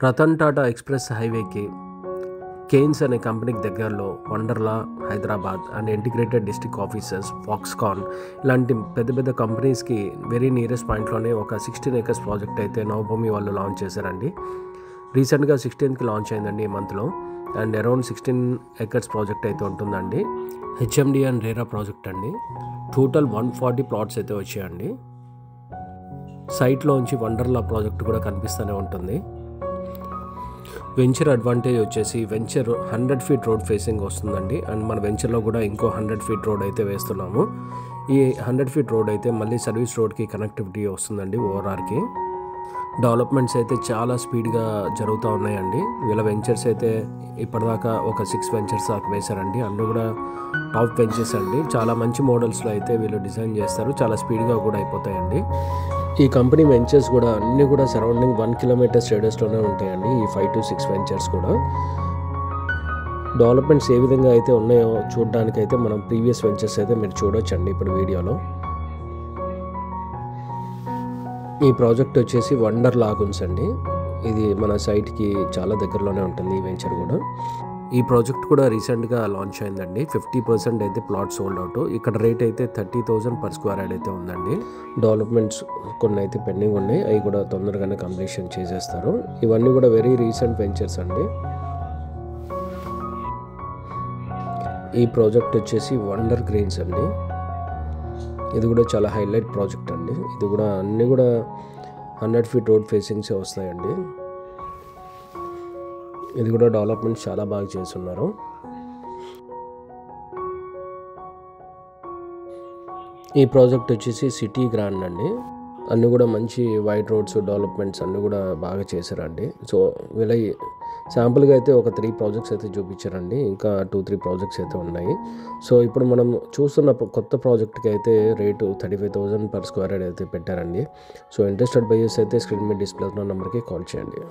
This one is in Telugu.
రతన్ టాటా ఎక్స్ప్రెస్ హైవేకి కేన్స్ అనే కంపెనీకి దగ్గరలో Wonderla Hyderabad and integrated district offices Foxconn ఇలాంటి పెద్ద పెద్ద కంపెనీస్కి వెరీ నియరెస్ట్ పాయింట్లోనే ఒక 16 acres ప్రాజెక్ట్ అయితే నవభూమి వాళ్ళు లాంచ్ చేశారండి. రీసెంట్గా 16th లాంచ్ అయిందండి ఈ మంత్లో. అండ్ అరౌండ్ 16 acres ప్రాజెక్ట్ అయితే ఉంటుందండి. హెచ్ఎండి అండ్ రేరా ప్రాజెక్ట్ అండి. టోటల్ 140 plots అయితే వచ్చాయండి. సైట్లోంచి వండర్లా ప్రాజెక్ట్ కూడా కనిపిస్తూనే ఉంటుంది. వెంచర్ అడ్వాంటేజ్ వచ్చేసి వెంచర్ 100 feet రోడ్ ఫేసింగ్ వస్తుందండి. అండ్ మన వెంచర్లో కూడా ఇంకో 100 feet రోడ్ అయితే వేస్తున్నాము. ఈ 100 feet రోడ్ అయితే మళ్ళీ సర్వీస్ రోడ్కి కనెక్టివిటీ వస్తుందండి. ఓఆర్ఆర్కి డెవలప్మెంట్స్ అయితే చాలా స్పీడ్గా జరుగుతూ ఉన్నాయండి. వీళ్ళ వెంచర్స్ అయితే ఇప్పటిదాకా ఒక 6 వెంచర్స్ దాకా వేశారండి. అందులో కూడా టాప్ వెంచర్స్ అండి. చాలా మంచి మోడల్స్లో అయితే వీళ్ళు డిజైన్ చేస్తారు. చాలా స్పీడ్గా కూడా అయిపోతాయండి. ఈ కంపెనీ వెంచర్స్ కూడా అన్నీ కూడా సరౌండింగ్ 1 kilometer రేడియస్లోనే ఉంటాయండి. ఈ 5 to 6 వెంచర్స్ కూడా డెవలప్మెంట్స్ ఏ విధంగా అయితే ఉన్నాయో చూడడానికి అయితే మనం ప్రీవియస్ వెంచర్స్ అయితే మీరు చూడొచ్చండి ఇప్పుడు వీడియోలో. ఈ ప్రాజెక్ట్ వచ్చేసి వండర్ లాగున్స్ అండి. ఇది మన సైట్కి చాలా దగ్గరలోనే ఉంటుంది ఈ వెంచర్ కూడా. ఈ ప్రాజెక్ట్ కూడా రీసెంట్గా లాంచ్ అయిందండి. 50% అయితే ప్లాట్ సోల్డ్ అవుట్. ఇక్కడ రేట్ అయితే 30,000 per square yard అయితే ఉందండి. డెవలప్మెంట్స్ కొన్ని అయితే పెండింగ్ ఉన్నాయి. అవి కూడా తొందరగానే కంప్లీషన్ చేసేస్తారు. ఇవన్నీ కూడా వెరీ రీసెంట్ వెంచర్స్ అండి. ఈ ప్రాజెక్ట్ వచ్చేసి వండర్ గ్రీన్స్ అండి. ఇది కూడా చాలా హైలైట్ ప్రాజెక్ట్ అండి. ఇది కూడా అన్నీ కూడా 100 feet రోడ్ ఫేసింగ్సే వస్తాయండి. ఇది కూడా డెవలప్మెంట్ చాలా బాగా చేస్తున్నారు. ఈ ప్రాజెక్ట్ వచ్చేసి సిటీ గ్రాండ్ అండి. అన్నీ కూడా మంచి వైడ్ రోడ్స్ డెవలప్మెంట్స్ అన్నీ కూడా బాగా చేశారండి. సో వీళ్ళ శాంపుల్గా అయితే ఒక 3 projects అయితే చూపించారండి. ఇంకా 2-3 projects అయితే ఉన్నాయి. సో ఇప్పుడు మనం చూస్తున్న కొత్త ప్రాజెక్ట్కి అయితే రేటు 35,000 per square yard అయితే పెట్టారండి. సో ఇంట్రెస్టెడ్ బయర్స్ అయితే స్క్రీన్ మీద డిస్ప్లే ఉన్న నెంబర్కి కాల్ చేయండి.